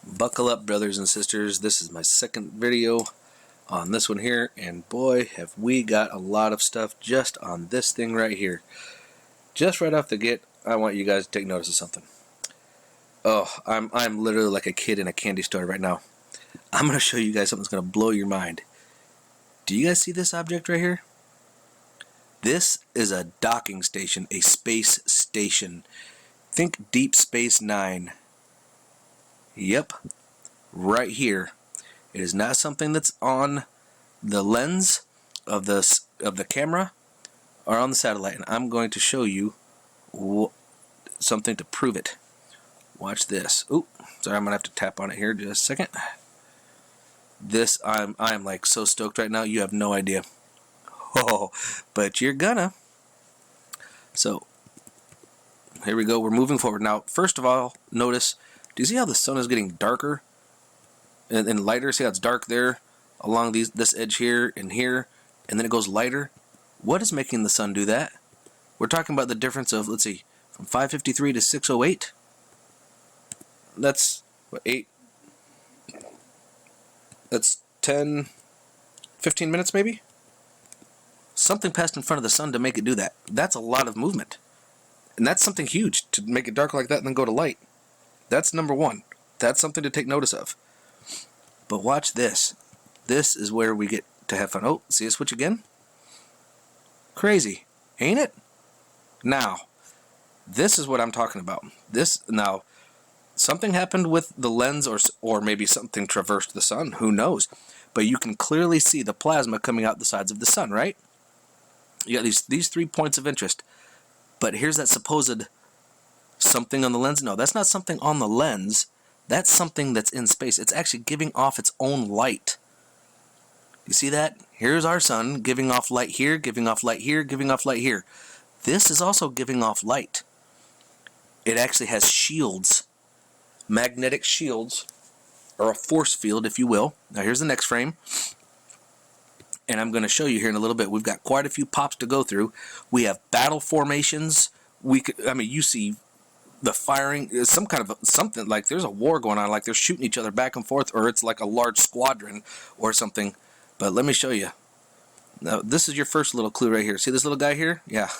Buckle up, brothers and sisters. This is my second video on this one here, and boy, have we got a lot of stuff just on this thing right here. Just right off the get, I want you guys to take notice of something. Oh, I'm literally like a kid in a candy store right now. I'm going to show you guys something that's going to blow your mind. Do you guys see this object right here? This is a docking station, a space station. Think Deep Space Nine. Yep, right here. It is not something that's on the lens of the camera or on the satellite, and I'm going to show you something to prove it. Watch this. Ooh, sorry, I'm gonna have to tap on it here just a second. This I'm like so stoked right now. You have no idea. Oh, but you're gonna. So here we go. We're moving forward now. First of all, notice. Do you see how the sun is getting darker and lighter? See how it's dark there along this edge here, and then it goes lighter? What is making the sun do that? We're talking about the difference of, let's see, from 553 to 608. That's what, 8? That's 10, 15 minutes maybe? Something passed in front of the sun to make it do that. That's a lot of movement. And that's something huge to make it dark like that and then go to light. That's number one. That's something to take notice of. But watch this. This is where we get to have fun. Oh, see a switch again? Crazy, ain't it? Now, this is what I'm talking about. Now, something happened with the lens, or maybe something traversed the sun. Who knows? But you can clearly see the plasma coming out the sides of the sun, right? You got these 3 points of interest. But here's that supposed something on the lens. No, that's not something on the lens. That's something that's in space. It's actually giving off its own light. You see that? Here's our sun giving off light here, giving off light here, giving off light here. This is also giving off light. It actually has shields, magnetic shields, or a force field, if you will. Now here's the next frame. And I'm going to show you here in a little bit. We've got quite a few pops to go through. We have battle formations. You see the firing is some kind of something like there's a war going on, like they're shooting each other back and forth, or it's like a large squadron or something. But let me show you. Now, this is your first little clue right here. See this little guy here? Yeah.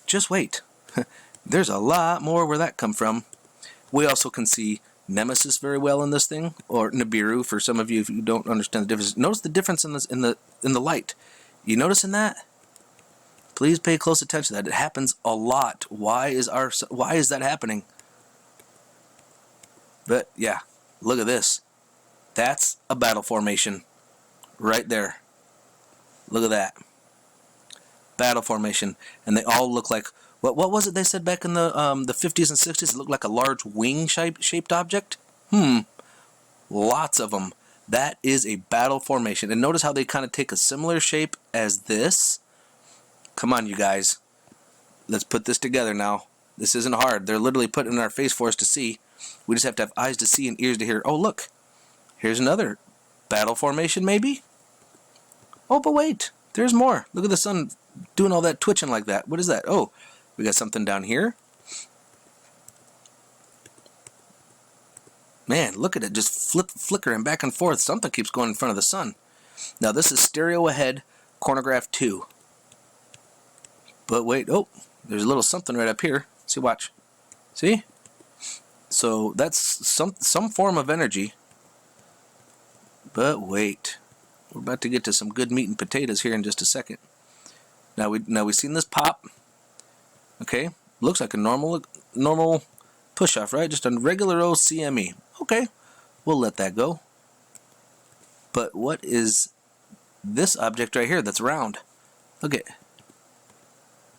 Just wait. There's a lot more where that come from. We also can see Nemesis very well in this thing, or Nibiru for some of you if you don't understand the difference. Notice the difference in the light. You noticing that? Please pay close attention to that. It happens a lot. Why is that happening? But yeah, look at this. That's a battle formation right there. Look at that. Battle formation. And they all look like, what was it they said back in the 50s and 60s? It looked like a large wing shaped object? Lots of them. That is a battle formation. And notice how they kind of take a similar shape as this. Come on, you guys. Let's put this together now. This isn't hard. They're literally put in our face for us to see. We just have to have eyes to see and ears to hear. Oh, look. Here's another battle formation, maybe? Oh, but wait. There's more. Look at the sun doing all that twitching like that. What is that? Oh, we got something down here. Man, look at it. Just flickering back and forth. Something keeps going in front of the sun. Now, this is stereo ahead, chronograph 2. But wait, oh, there's a little something right up here. See, watch. See? So that's some form of energy. But wait, we're about to get to some good meat and potatoes here in just a second. Now we've seen this pop. Okay, looks like a normal push-off, right? Just a regular old CME. Okay, we'll let that go. But what is this object right here that's round? Look at.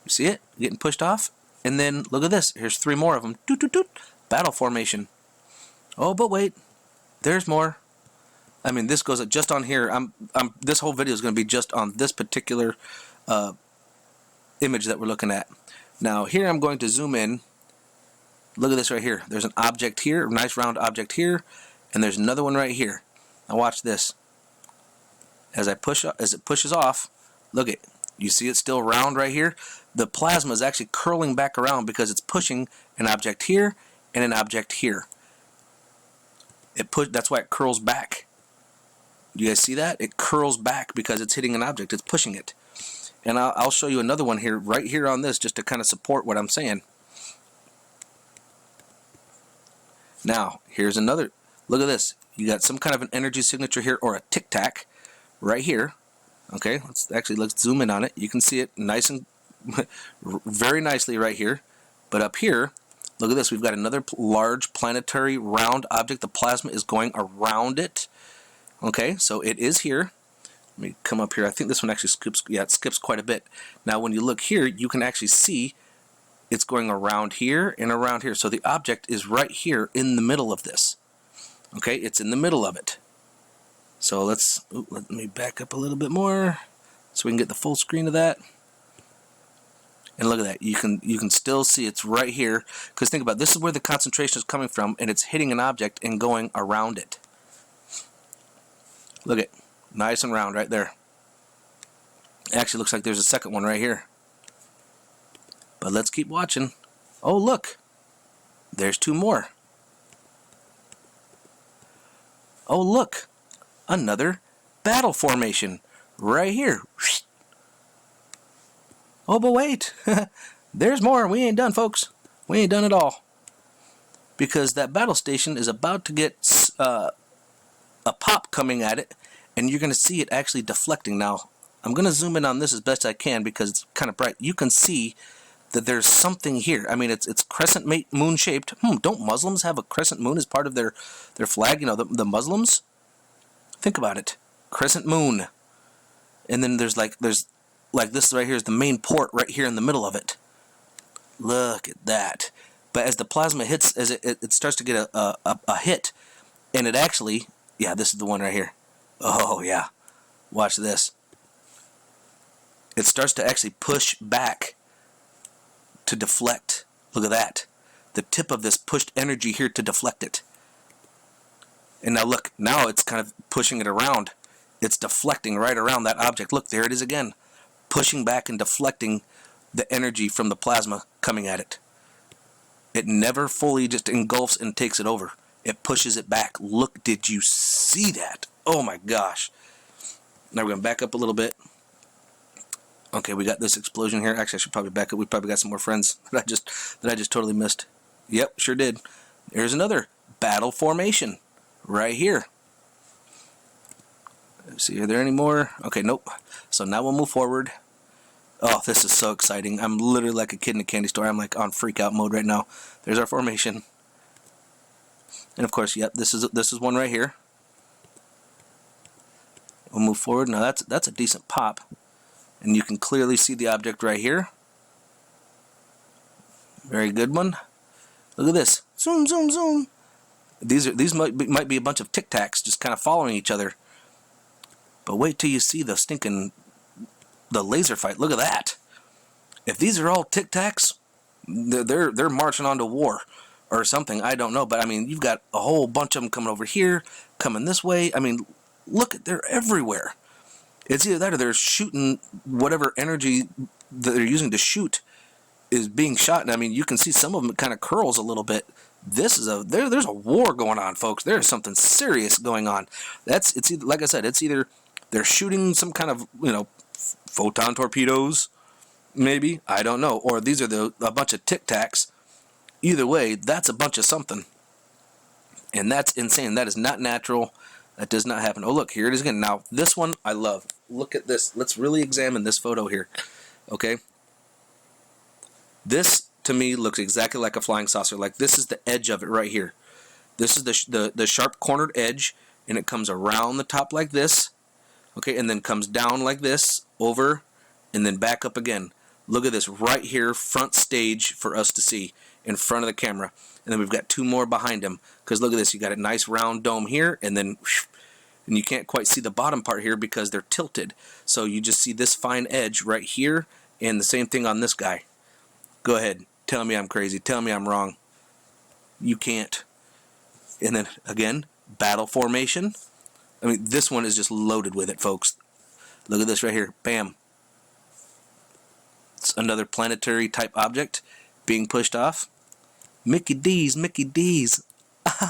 You see it? Getting pushed off? And then, look at this. Here's 3 more of them. Doot, doot, doot. Battle formation. Oh, but wait. There's more. I mean, this goes just on here. This whole video is going to be just on this particular image that we're looking at. Now, here I'm going to zoom in. Look at this right here. There's an object here, a nice round object here, and there's another one right here. Now, watch this. As it pushes off, look at. You see it's still round right here? The plasma is actually curling back around because it's pushing an object here and an object here. That's why it curls back. You guys see that? It curls back because it's hitting an object. It's pushing it. And I'll show you another one here, right here on this, just to kind of support what I'm saying. Now, here's another. Look at this. You got some kind of an energy signature here, or a tic-tac, right here. Okay, let's zoom in on it. You can see it nice and very nicely right here. But up here, look at this. We've got another large planetary round object. The plasma is going around it. Okay, so it is here. Let me come up here. I think this one actually skips. Yeah, it skips quite a bit. Now, when you look here, you can actually see it's going around here and around here. So the object is right here in the middle of this. Okay, it's in the middle of it. So let me back up a little bit more so we can get the full screen of that. And look at that. You can still see it's right here. Because think about it, this is where the concentration is coming from, and it's hitting an object and going around it. Look at it. Nice and round right there. It actually looks like there's a second one right here. But let's keep watching. Oh, look. There's two more. Oh, look. Another battle formation right here. Oh, but wait. There's more. We ain't done, folks. We ain't done at all. Because that battle station is about to get a pop coming at it. And you're going to see it actually deflecting. Now, I'm going to zoom in on this as best I can because it's kind of bright. You can see that there's something here. I mean, it's crescent moon shaped. Don't Muslims have a crescent moon as part of their flag? You know, the Muslims? Think about it. Crescent moon. And then there's like this right here is the main port right here in the middle of it. Look at that. But as the plasma hits, as it starts to get a hit, and it actually, yeah, this is the one right here. Oh, yeah. Watch this. It starts to actually push back to deflect. Look at that. The tip of this pushed energy here to deflect it. And now look, now it's kind of pushing it around. It's deflecting right around that object. Look, there it is again. Pushing back and deflecting the energy from the plasma coming at it. It never fully just engulfs and takes it over. It pushes it back. Look, did you see that? Oh my gosh. Now we're going to back up a little bit. Okay, we got this explosion here. Actually, I should probably back up. We probably got some more friends that I just totally missed. Yep, sure did. There's another battle formation right here. Let's see, are there any more? Okay, nope. So now we'll move forward. Oh, this is so exciting. I'm literally like a kid in a candy store. I'm like on freak out mode right now. There's our formation. And of course, yep, this is one right here. We'll move forward. Now that's a decent pop. And you can clearly see the object right here. Very good one. Look at this. Zoom, zoom, zoom. These might be a bunch of Tic Tacs just kind of following each other. But wait till you see the laser fight. Look at that. If these are all Tic Tacs, they're marching on to war or something. I don't know. But I mean, you've got a whole bunch of them coming over here, coming this way. I mean, look, they're everywhere. It's either that or they're shooting whatever energy that they're using to shoot is being shot. And I mean, you can see some of them kind of curls a little bit. This is there's a war going on, folks. There's something serious going on. It's either, like I said, it's either they're shooting some kind of, photon torpedoes, maybe, I don't know, or these are a bunch of Tic Tacs. Either way, that's a bunch of something, and that's insane. That is not natural. That does not happen. Oh, look, here it is again. Now, this one I love. Look at this. Let's really examine this photo here. Okay? This, to me, looks exactly like a flying saucer. Like, this is the edge of it right here. This is the sharp cornered edge, and it comes around the top like this. Okay, and then comes down like this, over, and then back up again. Look at this right here, front stage for us to see in front of the camera. And then we've got two more behind him. Because look at this, you got a nice round dome here, and then and you can't quite see the bottom part here because they're tilted. So you just see this fine edge right here, and the same thing on this guy. Go ahead, tell me I'm crazy, tell me I'm wrong. You can't. And then again, battle formation. I mean, this one is just loaded with it, folks. Look at this right here, bam. It's another planetary type object being pushed off. Mickey D's, Mickey D's.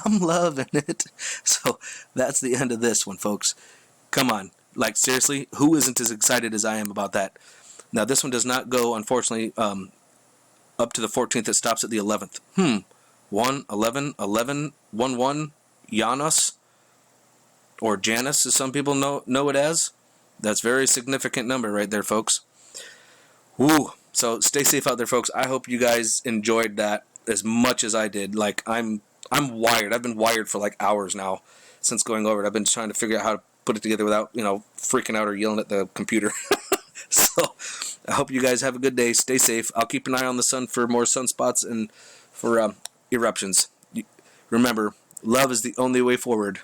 I'm loving it. So that's the end of this one, folks. Come on. Like, seriously, who isn't as excited as I am about that? Now, this one does not go, unfortunately, up to the 14th. It stops at the 11th. 1, 11, 11, 1, 1, Janos, or Janus, as some people know it as. That's a very significant number right there, folks. Woo. So stay safe out there, folks. I hope you guys enjoyed that as much as I did. Like, I'm wired. I've been wired for like hours now since going over it. I've been trying to figure out how to put it together without, freaking out or yelling at the computer. So I hope you guys have a good day. Stay safe. I'll keep an eye on the sun for more sunspots and for eruptions. Remember, love is the only way forward.